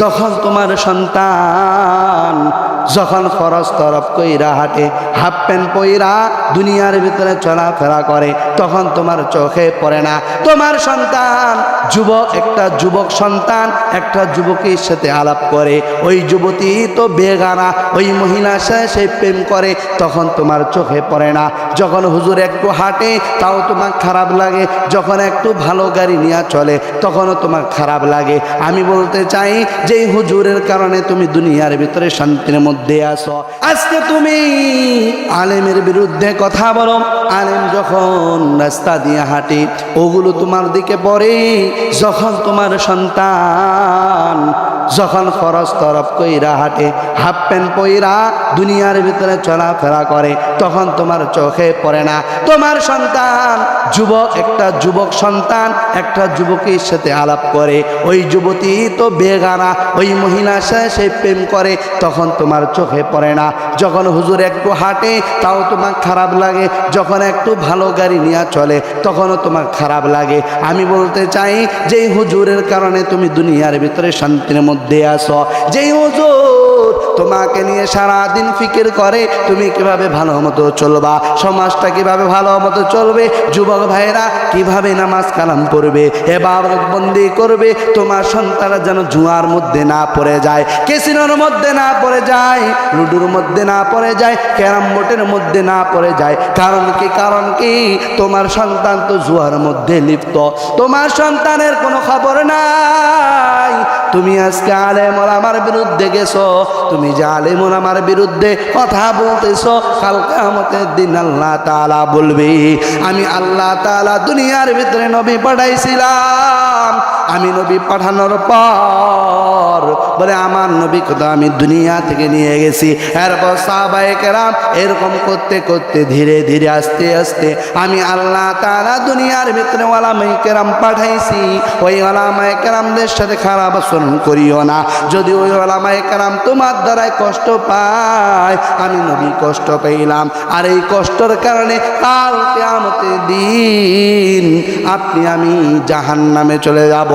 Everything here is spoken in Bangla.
যখন তোমার সন্তান যখন ফরজ তরফ কইরা হাঁটে, হাফ প্যান্ট পইরা দুনিয়ার ভিতরে চলাফেরা করে, তখন তোমার চোখে পড়ে না তোমার সন্তান একটা যুবক সন্তান একটা যুবকের সাথে আলাপ করে, ওই যুবতী তো বেগানা, ওই মহিলার সাথে সে প্রেম করে, তখন তোমার চোখে পড়ে না। যখন হুজুর একটু হাঁটে তাও তোমার খারাপ লাগে, যখন একটু ভালো গাড়ি নিয়ে চলে তখনও তোমার খারাপ লাগে। আমি বলতে চাই যে হুজুরের কারণে তুমি দুনিয়ার ভিতরে শান্তির মধ্যে আসো। আজকে তুমি আলেমের বিরুদ্ধে কথা বলো, আলেম যখন রাস্তা দিয়ে হাঁটে ওগুলো তোমার দিকে পড়ে। যখন তোমার সন্তান যখন ফরজ তরফ কইরা হাঁটে, হাফ প্যান্ট পইরা দুনিয়ার ভিতরে চলাফেরা করে, তখন তোমার চোখে পড়ে না তোমার সন্তান একটা যুবক সন্তান একটা যুবকের সাথে আলাপ করে, ওই যুবতী তো বেগানা, ওই মহিলার সাথে সে প্রেম করে, তখন তোমার চোখে পড়ে না। যখন হুজুর একটু হাঁটে তাও তোমার খারাপ লাগে, যখন একটু ভালো গাড়ি নিয়ে চলে তখনও তোমার খারাপ লাগে। আমি বলতে চাই যে হুজুরের কারণে তুমি দুনিয়ার ভিতরে শান্তির মধ্যে আসো। যেই হুজুর তোমাকে নিয়ে সারাদিন ফিকির করে তুমি কিভাবে ভালো মতো চলবা, সমাজটা কিভাবে ভালো মতো চলবে, যুবক ভাইরা কিভাবে নামাজ কালাম পড়বে, ইবাদত বন্দি করবে, তোমার সন্তানরা যেন জুয়ার মধ্যে না পড়ে যায়, ক্যাসিনোর মধ্যে না পড়ে যায়, লুডুর মধ্যে না পড়ে যায়, ক্যারাম বোর্ডের মধ্যে না পড়ে যায়। কারণ কি তোমার সন্তান তো জুয়ার মধ্যে লিপ্ত, তোমার সন্তানের কোনো খবর নাই। তুমি আজকে আলেম ওলামার বিরুদ্ধে গেছো, তুমি যে আলেম ওলামার বিরুদ্ধে কথা বলতেছো, কাল কিয়ামতের দিন আল্লাহ তাআলা বলবে আমি আল্লাহ তাআলা দুনিয়ার ভিতরে নবী পাঠাইছিলাম, আমি নবী পাঠানোর পর বলে আমার নবীকে তো আমি দুনিয়া থেকে নিয়ে গেছি। এরপর সাহাবায়ে কেরাম এরকম করতে করতে ধীরে ধীরে আস্তে আস্তে আমি আল্লাহ তাআলা দুনিয়ার ভিতরে ওলামায়ে কেরাম পাঠাইছি। ওই ওলামায়ে কেরামদের সাথে খারাপ আচরণ করিও না, যদি ওই ওলামায়ে কেরাম তোমার দ্বারাই কষ্ট পায়, আমি নবী কষ্ট পাইলাম, আর এই কষ্টের কারণে কাল কিয়ামতের দিন আপনি আমি জাহান্নামে চলে যাব।